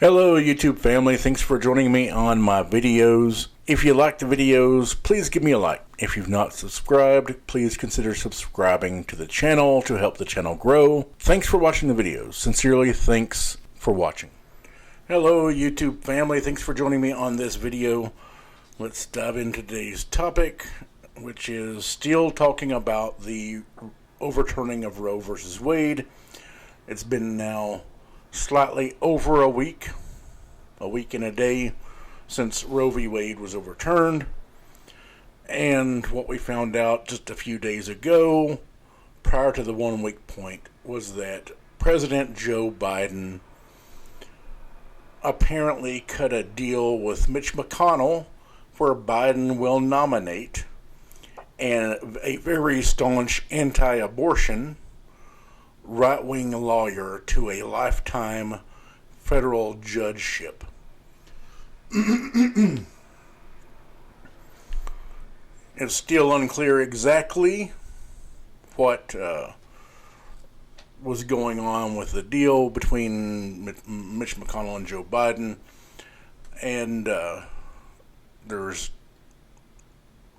Hello YouTube family, thanks for joining me on my videos. If you like the videos, please give me a like. If you've not subscribed, please consider subscribing to the channel to help the channel grow. Thanks for watching the videos. Sincerely, thanks for watching. Hello YouTube family, thanks for joining me on this video. Let's dive into today's topic, which is still talking about the overturning of Roe versus Wade. It's been now slightly over a week and a day since Roe v. Wade was overturned. And what we found out just a few days ago, prior to the 1 week point, was that President Joe Biden apparently cut a deal with Mitch McConnell where Biden will nominate a very staunch anti-abortion right-wing lawyer to a lifetime federal judgeship. It's still unclear exactly what was going on with the deal between Mitch McConnell and Joe Biden, and there's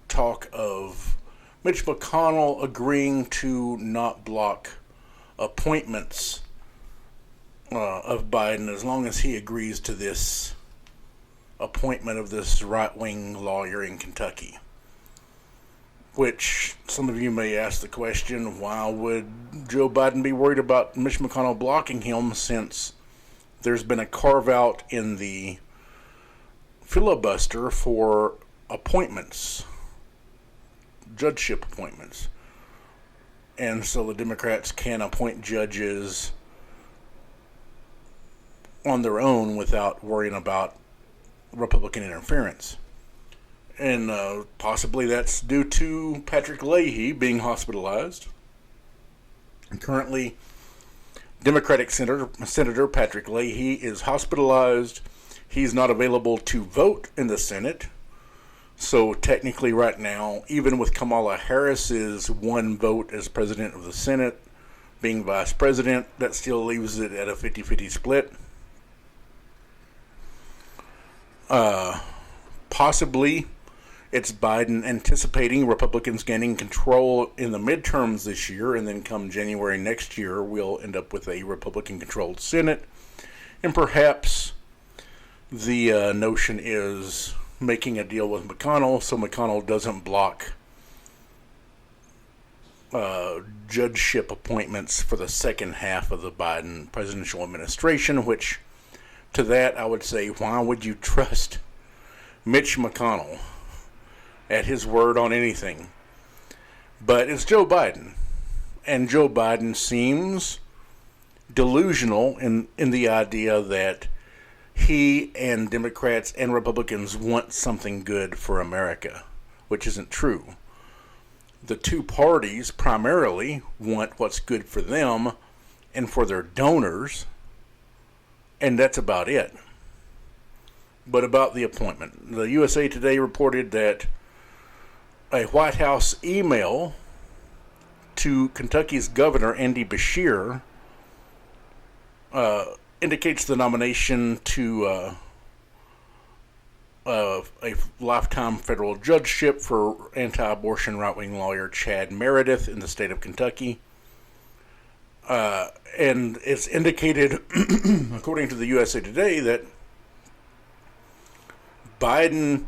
talk of Mitch McConnell agreeing to not block appointments of Biden as long as he agrees to this appointment of this right-wing lawyer in Kentucky. Which some of you may ask the question, why would Joe Biden be worried about Mitch McConnell blocking him, since there's been a carve-out in the filibuster for appointments, judgeship appointments. And so the Democrats can appoint judges on their own without worrying about Republican interference. And possibly that's due to Patrick Leahy being hospitalized. And currently, Democratic Senator Patrick Leahy is hospitalized. He's not available to vote in the Senate. So technically right now, even with Kamala Harris's one vote as president of the Senate being vice president, that still leaves it at a 50-50 split. Possibly it's Biden anticipating Republicans gaining control in the midterms this year, and then come January next year, we'll end up with a Republican-controlled Senate. And perhaps the notion is making a deal with McConnell so McConnell doesn't block judgeship appointments for the second half of the Biden presidential administration, which to that I would say, why would you trust Mitch McConnell at his word on anything? But it's Joe Biden, and Joe Biden seems delusional in the idea that he and Democrats and Republicans want something good for America, which isn't true. The two parties primarily want what's good for them and for their donors, and that's about it. But about the appointment, the USA Today reported that a White House email to Kentucky's governor, Andy Beshear, indicates the nomination to a lifetime federal judgeship for anti-abortion right-wing lawyer Chad Meredith in the state of Kentucky. And it's indicated, according to the USA Today, that Biden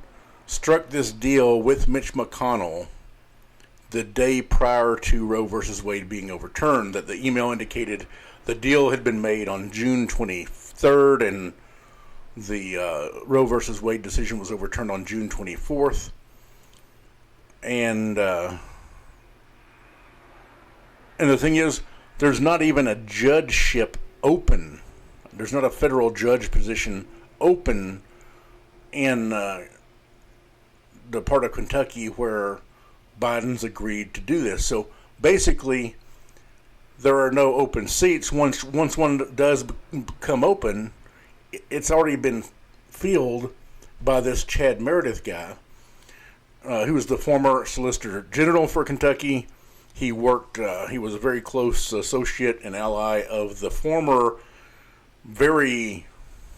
struck this deal with Mitch McConnell the day prior to Roe versus Wade being overturned. That the email indicated the deal had been made on June 23rd, and the Roe versus Wade decision was overturned on June 24th. And the thing is, there's not even a judgeship open. There's not a federal judge position open in the part of Kentucky where Biden's agreed to do this. So basically, there are no open seats. Once one does become open, it's already been filled by this Chad Meredith guy, who was the former Solicitor General for Kentucky. He was a very close associate and ally of the former very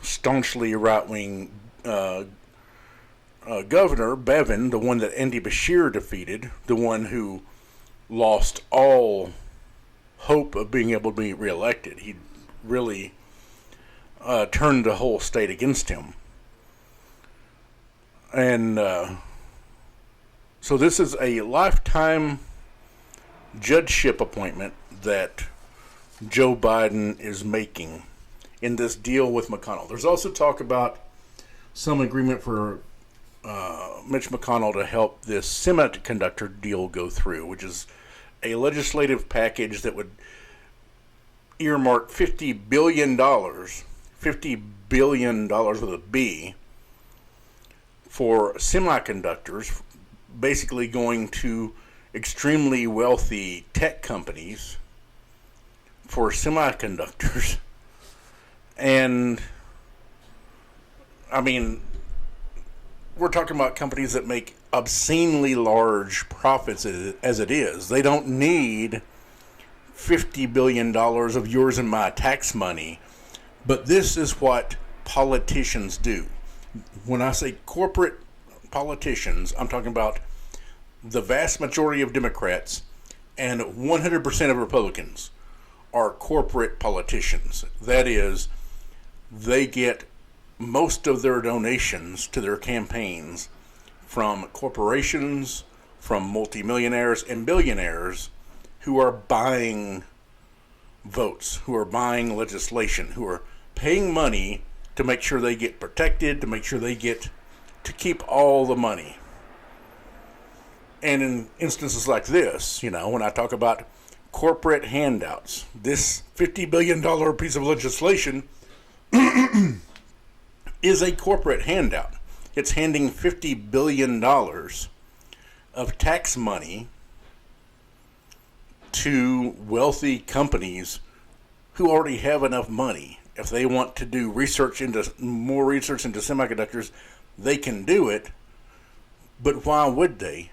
staunchly right-wing governor, Bevin, the one that Andy Bashir defeated, the one who lost all hope of being able to be reelected. He really turned the whole state against him. And so this is a lifetime judgeship appointment that Joe Biden is making in this deal with McConnell. There's also talk about some agreement for Mitch McConnell to help this semiconductor deal go through, which is a legislative package that would earmark $50 billion with a B, for semiconductors, basically going to extremely wealthy tech companies for semiconductors. And I mean, we're talking about companies that make obscenely large profits as it is. They don't need $50 billion of yours and my tax money. But this is what politicians do. When I say corporate politicians, I'm talking about the vast majority of Democrats and 100% of Republicans are corporate politicians. That is, they get most of their donations to their campaigns from corporations, from multimillionaires and billionaires who are buying votes, who are buying legislation, who are paying money to make sure they get protected, to make sure they get to keep all the money. And in instances like this, when I talk about corporate handouts, this $50 billion piece of legislation is a corporate handout. It's handing $50 billion of tax money to wealthy companies who already have enough money. If they want to do more research into semiconductors, they can do it. But why would they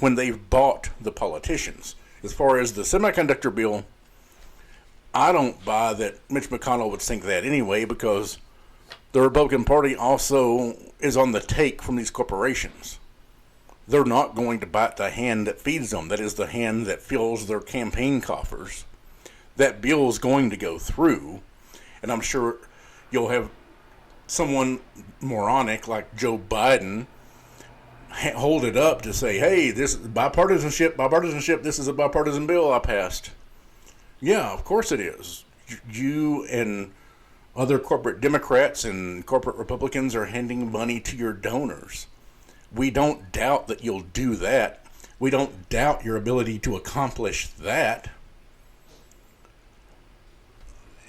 when they've bought the politicians? As far as the semiconductor bill, I don't buy that Mitch McConnell would think that anyway, because the Republican Party also is on the take from these corporations. They're not going to bite the hand that feeds them. That is the hand that fills their campaign coffers. That bill is going to go through, and I'm sure you'll have someone moronic like Joe Biden hold it up to say, hey, this is bipartisanship, this is a bipartisan bill I passed. Yeah, of course it is. You and other corporate Democrats and corporate Republicans are handing money to your donors. We don't doubt that you'll do that. We don't doubt your ability to accomplish that.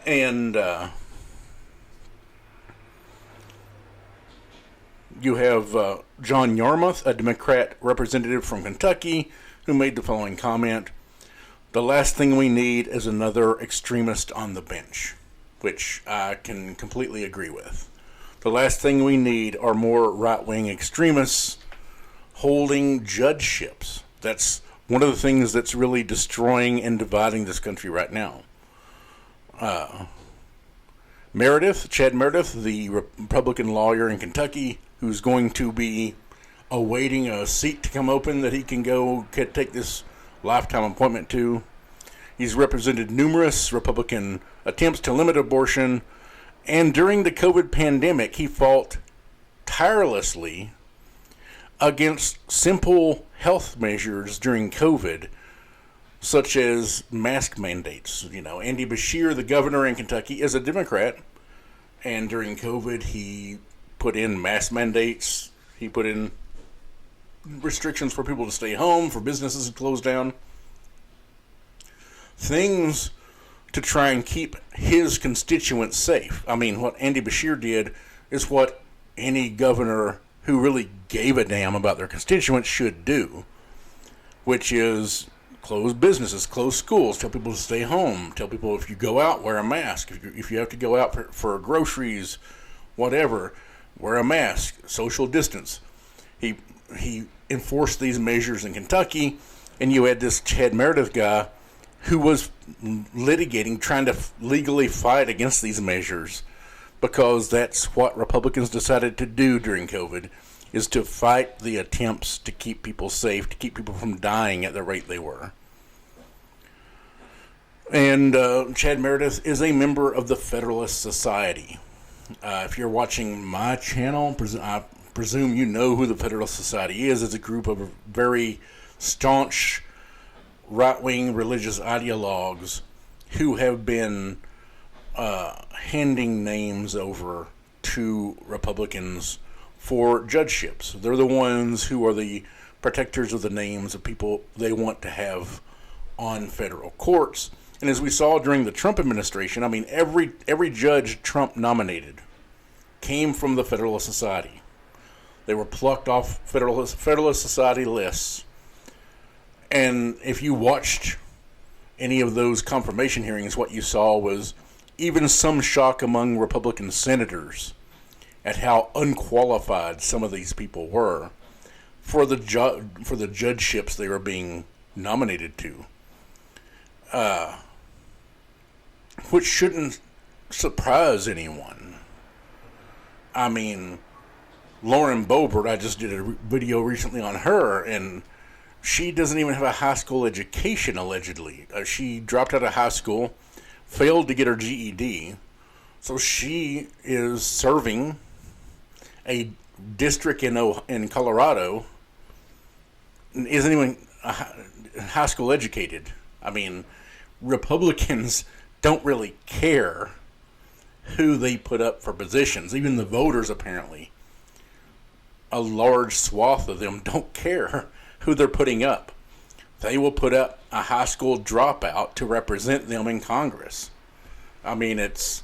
And you have John Yarmouth, a Democrat representative from Kentucky, who made the following comment: the last thing we need is another extremist on the bench, which I can completely agree with. The last thing we need are more right-wing extremists holding judgeships. That's one of the things that's really destroying and dividing this country right now. Chad Meredith, the Republican lawyer in Kentucky, who's going to be awaiting a seat to come open that he can go take this lifetime appointment to. He's represented numerous Republican attempts to limit abortion, and during the COVID pandemic, he fought tirelessly against simple health measures during COVID, such as mask mandates. Andy Bashir, the governor in Kentucky, is a Democrat, and during COVID, he put in mask mandates. He put in restrictions for people to stay home, for businesses to close down. Things to try and keep his constituents safe. I mean, what Andy Bashir did is what any governor who really gave a damn about their constituents should do, which is close businesses, close schools, tell people to stay home, tell people if you go out, wear a mask. If you have to go out for groceries, whatever, wear a mask, social distance. He enforced these measures in Kentucky, and you had this Chad Meredith guy who was litigating, trying to legally fight against these measures because that's what Republicans decided to do during COVID, is to fight the attempts to keep people safe, to keep people from dying at the rate they were. And Chad Meredith is a member of the Federalist Society. If you're watching my channel, I presume you know who the Federalist Society is. It's a group of very staunch right-wing religious ideologues who have been handing names over to Republicans for judgeships. They're the ones who are the protectors of the names of people they want to have on federal courts. And as we saw during the Trump administration, I mean, every judge Trump nominated came from the Federalist Society. They were plucked off Federalist Society lists. And if you watched any of those confirmation hearings, what you saw was even some shock among Republican senators at how unqualified some of these people were for the judgeships they were being nominated to. Which shouldn't surprise anyone. I mean, Lauren Boebert, I just did a video recently on her, and she doesn't even have a high school education, allegedly. She dropped out of high school, failed to get her GED, so she is serving a district in Colorado, isn't even high school educated. I mean, Republicans don't really care who they put up for positions. Even the voters, apparently, a large swath of them don't care who they're putting up. They will put up a high school dropout to represent them in Congress. I mean, it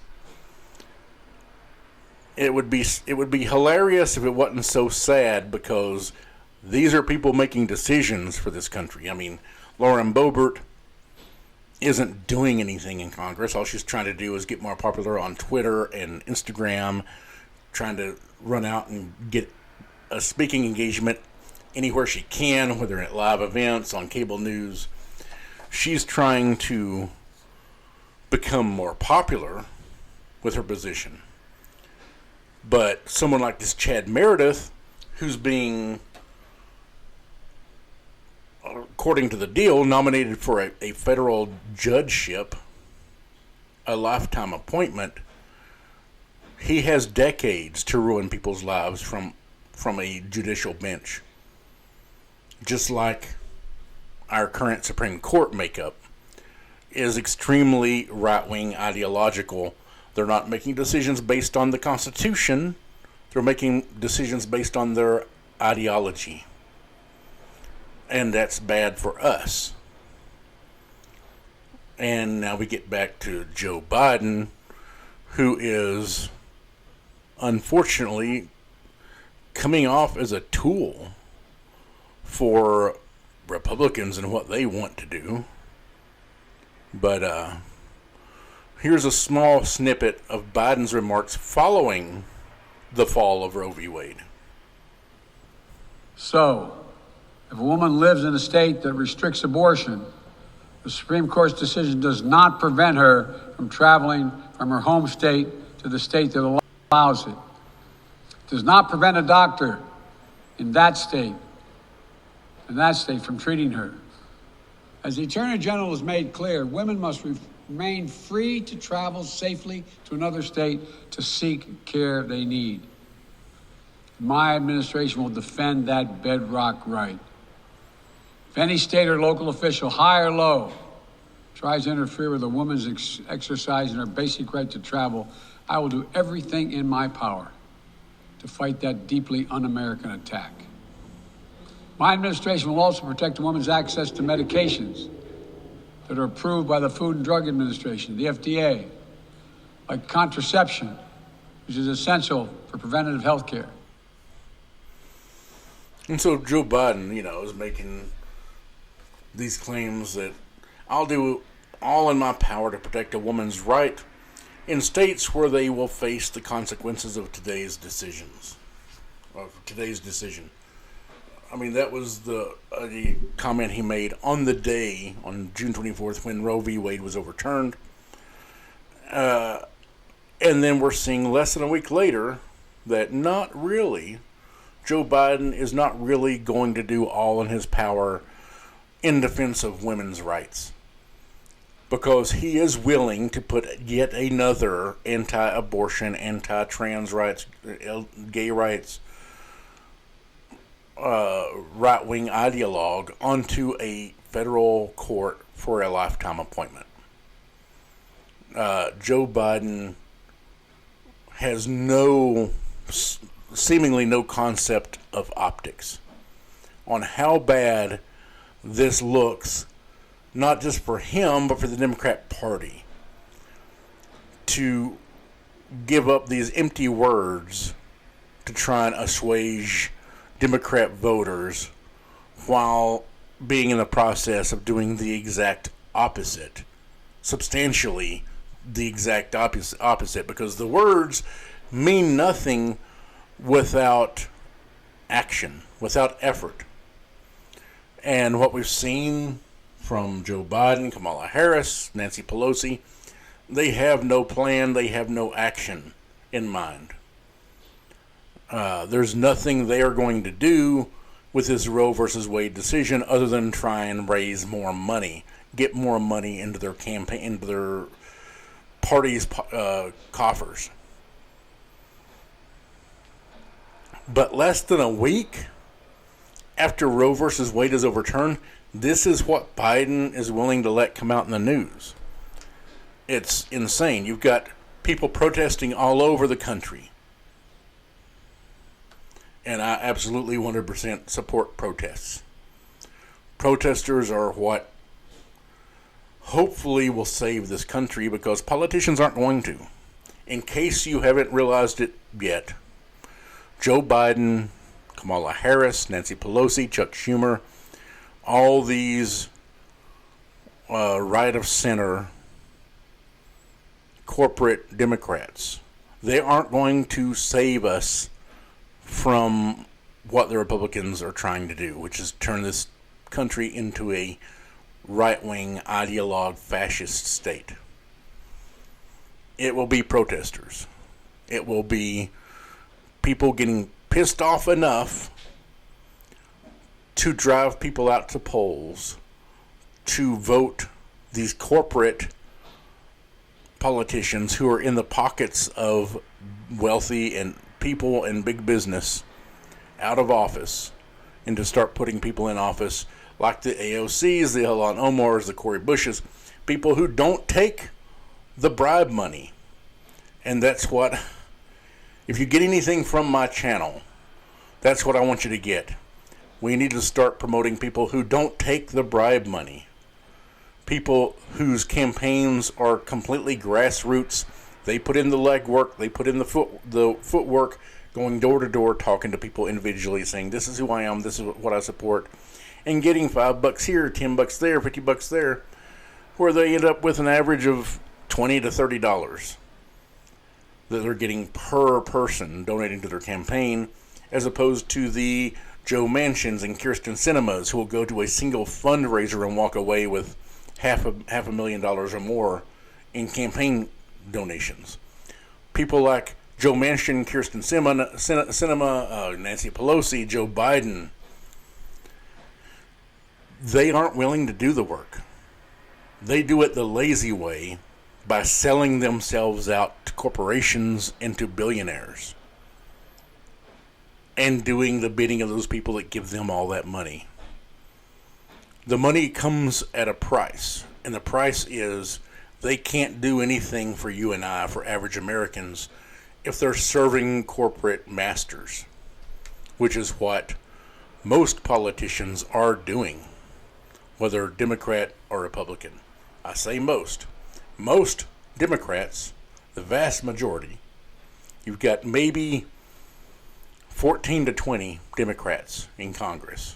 would be hilarious if it wasn't so sad, because these are people making decisions for this country. I mean, Lauren Boebert isn't doing anything in Congress. All she's trying to do is get more popular on Twitter and Instagram, trying to run out and get a speaking engagement anywhere she can, whether at live events, on cable news. She's trying to become more popular with her position. But someone like this Chad Meredith, who's being, according to the deal, nominated for a federal judgeship, a lifetime appointment, he has decades to ruin people's lives from a judicial bench. Just like our current Supreme Court makeup is extremely right-wing ideological. They're not making decisions based on the Constitution. They're making decisions based on their ideology. And that's bad for us. And now we get back to Joe Biden, who is unfortunately coming off as a tool for Republicans and what they want to do. But here's a small snippet of Biden's remarks following the fall of Roe v. Wade. So, if a woman lives in a state that restricts abortion, the Supreme Court's decision does not prevent her from traveling from her home state to the state that allows it. It does not prevent a doctor in that state from treating her. As the Attorney General has made clear, women must remain free to travel safely to another state to seek care they need. My administration will defend that bedrock right. If any state or local official, high or low, tries to interfere with a woman's exercising her basic right to travel, I will do everything in my power to fight that deeply un-American attack. My administration will also protect a woman's access to medications that are approved by the Food and Drug Administration, the FDA, like contraception, which is essential for preventative health care. And so Joe Biden, is making these claims that I'll do all in my power to protect a woman's right in states where they will face the consequences of today's decision. I mean, that was the comment he made on the day, on June 24th, when Roe v. Wade was overturned. And then we're seeing less than a week later that not really, Joe Biden is not really going to do all in his power in defense of women's rights. Because he is willing to put yet another anti-abortion, anti-trans rights, gay rights, right-wing ideologue onto a federal court for a lifetime appointment. Joe Biden has seemingly no concept of optics on how bad this looks, not just for him, but for the Democrat Party, to give up these empty words to try and assuage Democrat voters while being in the process of doing the exact opposite, substantially the exact opposite, because the words mean nothing without action, without effort. And what we've seen from Joe Biden, Kamala Harris, Nancy Pelosi, they have no plan, they have no action in mind. There's nothing they are going to do with this Roe versus Wade decision other than try and raise more money, get more money into their campaign, into their party's coffers. But less than a week after Roe versus Wade is overturned, this is what Biden is willing to let come out in the news. It's insane. You've got people protesting all over the country. And I absolutely 100% support protests. Protesters are what hopefully will save this country, because politicians aren't going to. In case you haven't realized it yet, Joe Biden, Kamala Harris, Nancy Pelosi, Chuck Schumer, all these right of center corporate Democrats, they aren't going to save us from what the Republicans are trying to do, which is turn this country into a right-wing ideologue fascist state. It will be protesters. It will be people getting pissed off enough to drive people out to polls to vote these corporate politicians who are in the pockets of wealthy and people and big business out of office, and to start putting people in office like the AOCs, the Ilhan Omars, the Cori Bushes, people who don't take the bribe money. And that's what, if you get anything from my channel, that's what I want you to get. We need to start promoting people who don't take the bribe money. People whose campaigns are completely grassroots. They put in the legwork, they put in the footwork, going door to door, talking to people individually, saying, this is who I am, this is what I support, and getting $5 here, $10 there, $50 there, where they end up with an average of $20 to $30 that they're getting per person donating to their campaign, as opposed to the Joe Manchins and Kirsten Sinemas who will go to a single fundraiser and walk away with half a $1,000,000 or more in campaign donations. People like Joe Manchin, Kirsten Sinema, Nancy Pelosi, Joe Biden, they aren't willing to do the work. They do it the lazy way by selling themselves out to corporations and to billionaires, and doing the bidding of those people that give them all that money. The money comes at a price, and the price is they can't do anything for you and I, for average Americans, if they're serving corporate masters, which is what most politicians are doing, whether Democrat or Republican. I say most. Most Democrats, the vast majority, you've got maybe 14 to 20 Democrats in Congress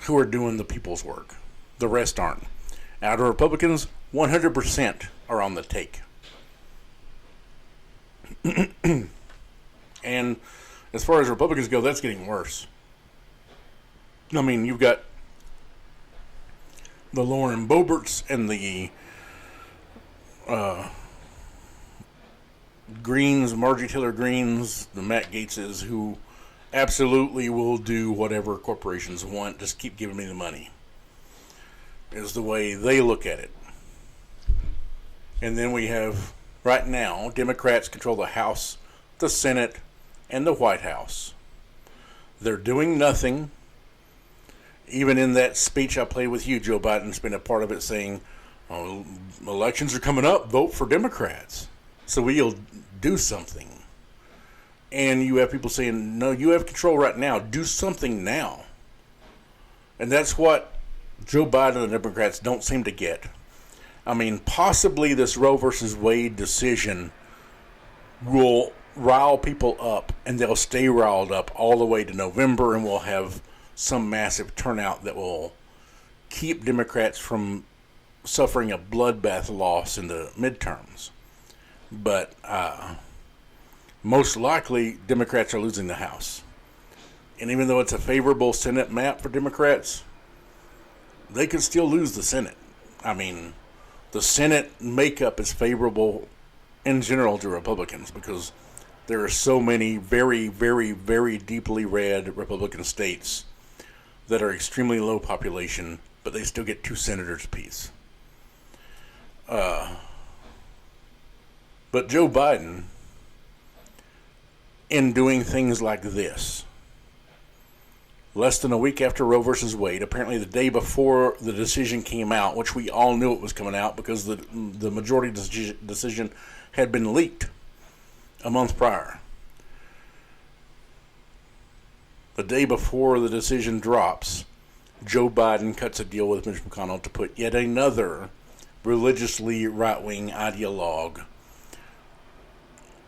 who are doing the people's work. The rest aren't. Out of Republicans, 100% are on the take. And as far as Republicans go, that's getting worse. I mean, you've got the Lauren Boeberts and the Greens, Marjorie Taylor Greens, the Matt Gateses, who absolutely will do whatever corporations want, just keep giving me the money, is the way they look at it. And then we have, right now, Democrats control the House, the Senate, and the White House. They're doing nothing. Even in that speech I played with you, Joe Biden's been a part of it saying, oh, elections are coming up, vote for Democrats. So we'll do something. And you have people saying, no, you have control right now. Do something now. And that's what Joe Biden and the Democrats don't seem to get. I mean, possibly this Roe versus Wade decision will rile people up, and they'll stay riled up all the way to November, and we'll have some massive turnout that will keep Democrats from suffering a bloodbath loss in the midterms. But most likely, Democrats are losing the House. And even though it's a favorable Senate map for Democrats, they could still lose the Senate. I mean, the Senate makeup is favorable in general to Republicans because there are so many very, very, very deeply red Republican states that are extremely low population, but they still get 2 senators apiece. But Joe Biden, in doing things like this, less than a week after Roe versus Wade, apparently the day before the decision came out, which we all knew it was coming out because the majority decision had been leaked a month prior. The day before the decision drops, Joe Biden cuts a deal with Mitch McConnell to put yet another religiously right-wing ideologue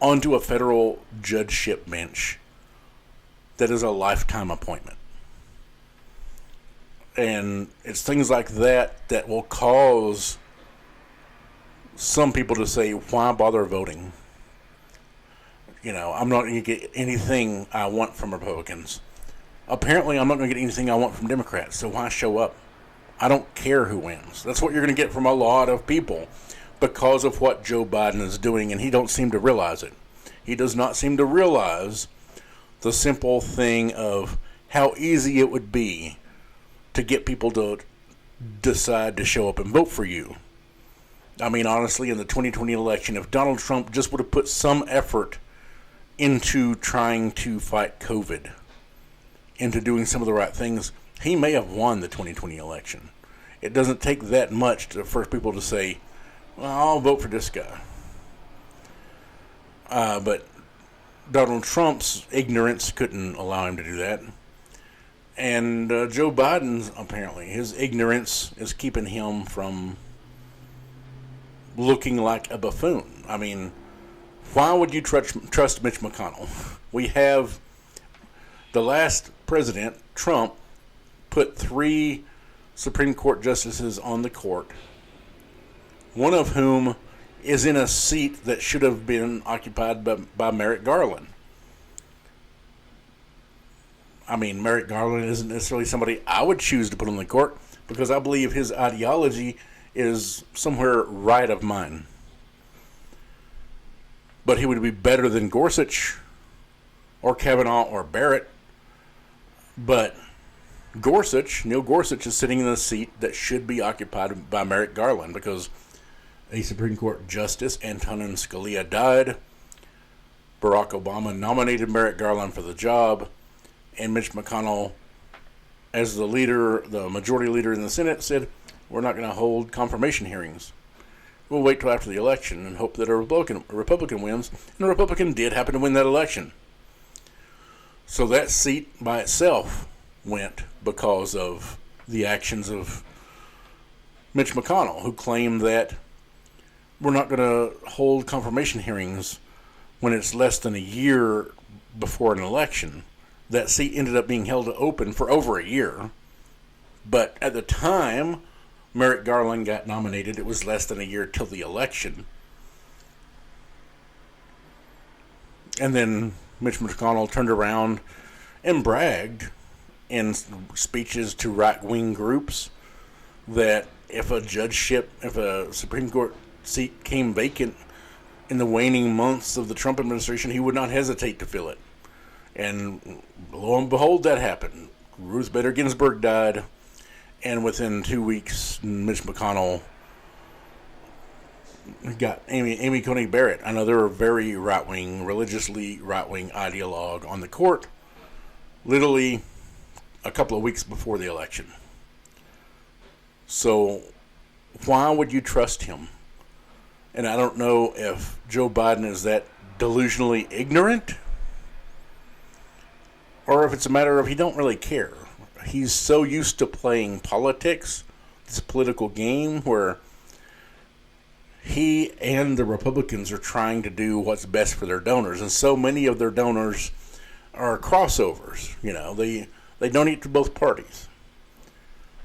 onto a federal judgeship bench that is a lifetime appointment. And it's things like that that will cause some people to say, why bother voting? You know, I'm not going to get anything I want from Republicans. Apparently, I'm not going to get anything I want from Democrats, so why show up? I don't care who wins. That's what you're going to get from a lot of people because of what Joe Biden is doing, and he don't seem to realize it. He does not seem to realize the simple thing of how easy it would be to get people to decide to show up and vote for you. I mean, honestly, in the 2020 election, if Donald Trump just would have put some effort into trying to fight COVID, into doing some of the right things, he may have won the 2020 election. It doesn't take that much for people to say, well, I'll vote for this guy. But Donald Trump's ignorance couldn't allow him to do that. And Joe Biden's, apparently, his ignorance is keeping him from looking like a buffoon. I mean, why would you trust Mitch McConnell? We have the last president, Trump, put 3 Supreme Court justices on the court, one of whom is in a seat that should have been occupied by Merrick Garland. I mean, Merrick Garland isn't necessarily somebody I would choose to put on the court because I believe his ideology is somewhere right of mine. But he would be better than Gorsuch or Kavanaugh or Barrett. But Neil Gorsuch is sitting in a seat that should be occupied by Merrick Garland because a Supreme Court Justice, Antonin Scalia, died. Barack Obama nominated Merrick Garland for the job, and Mitch McConnell, as the leader, the majority leader in the Senate, said, we're not going to hold confirmation hearings. We'll wait till after the election and hope that a Republican wins, and a Republican did happen to win that election. So that seat by itself went because of the actions of Mitch McConnell, who claimed that we're not going to hold confirmation hearings when it's less than a year before an election. That seat ended up being held open for over a year. But at the time Merrick Garland got nominated, it was less than a year till the election. And then Mitch McConnell turned around and bragged in speeches to right-wing groups that if a Supreme Court seat came vacant in the waning months of the Trump administration, he would not hesitate to fill it. And lo and behold, that happened. Ruth Bader Ginsburg died, and within 2 weeks, Mitch McConnell got Amy Coney Barrett, another very right-wing, religiously right-wing ideologue on the court, literally a couple of weeks before the election. So why would you trust him? And I don't know if Joe Biden is that delusionally ignorant, or if it's a matter of he don't really care. He's so used to playing politics, this political game where he and the Republicans are trying to do what's best for their donors. And so many of their donors are crossovers. You know, they donate to both parties.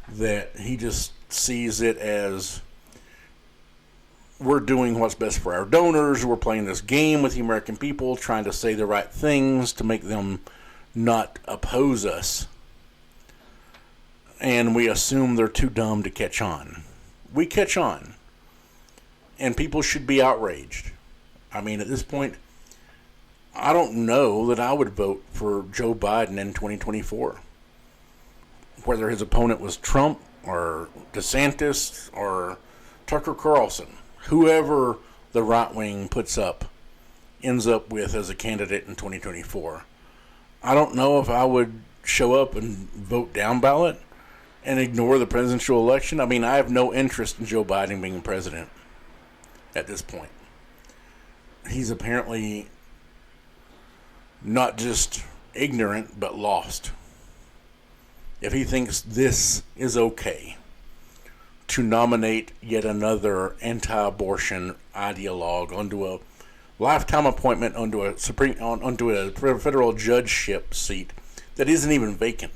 That he just sees it as, we're doing what's best for our donors. We're playing this game with the American people, trying to say the right things to make them not oppose us. And we assume they're too dumb to catch on. We catch on. And people should be outraged. I mean, at this point, I don't know that I would vote for Joe Biden in 2024. Whether his opponent was Trump or DeSantis or Tucker Carlson, whoever the right wing puts up, ends up with as a candidate in 2024. I don't know if I would show up and vote down ballot and ignore the presidential election. I mean, I have no interest in Joe Biden being president at this point. He's apparently not just ignorant, but lost. If he thinks this is okay to nominate yet another anti-abortion ideologue onto a lifetime appointment onto a federal judgeship seat that isn't even vacant,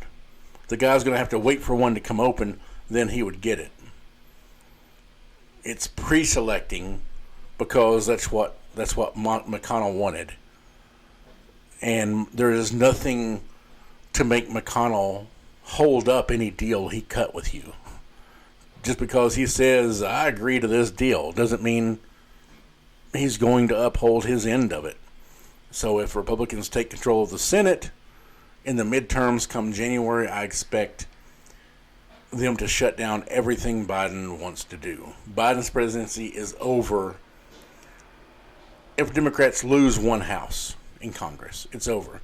the guy's going to have to wait for one to come open, then he would get it. It's pre-selecting because that's what McConnell wanted, and there is nothing to make McConnell hold up any deal he cut with you. Just because he says, I agree to this deal, doesn't mean he's going to uphold his end of it. So if Republicans take control of the Senate in the midterms come January, I expect them to shut down everything Biden wants to do. Biden's presidency is over. If Democrats lose one house in Congress, it's over.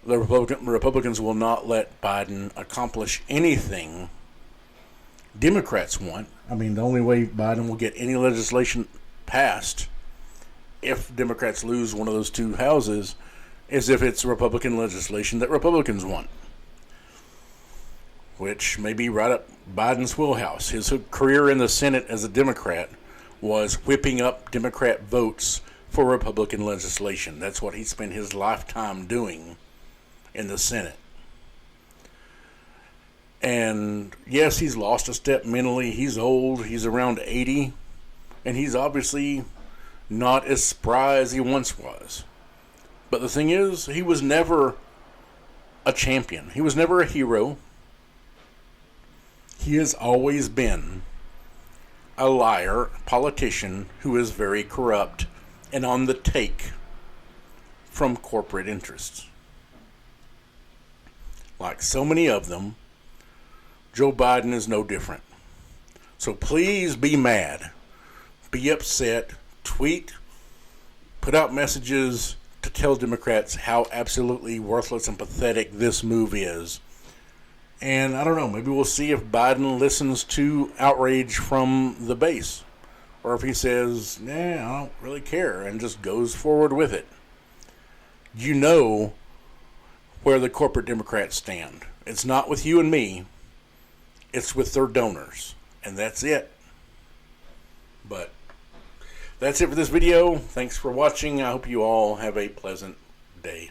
The Republicans will not let Biden accomplish anything Democrats want. I mean, the only way Biden will get any legislation passed if Democrats lose one of those two houses is if it's Republican legislation that Republicans want, which may be right up Biden's wheelhouse. His career in the Senate as a Democrat was whipping up Democrat votes for Republican legislation. That's what he spent his lifetime doing in the Senate. And yes, he's lost a step mentally. He's old. He's around 80. And he's obviously not as spry as he once was. But the thing is, he was never a champion. He was never a hero. He has always been a liar, politician who is very corrupt and on the take from corporate interests. Like so many of them, Joe Biden is no different. So please be mad, be upset, tweet, put out messages to tell Democrats how absolutely worthless and pathetic this move is. And I don't know, maybe we'll see if Biden listens to outrage from the base. Or if he says, nah, I don't really care, and just goes forward with it. You know where the corporate Democrats stand. It's not with you and me. It's with their donors. And that's it. But that's it for this video. Thanks for watching. I hope you all have a pleasant day.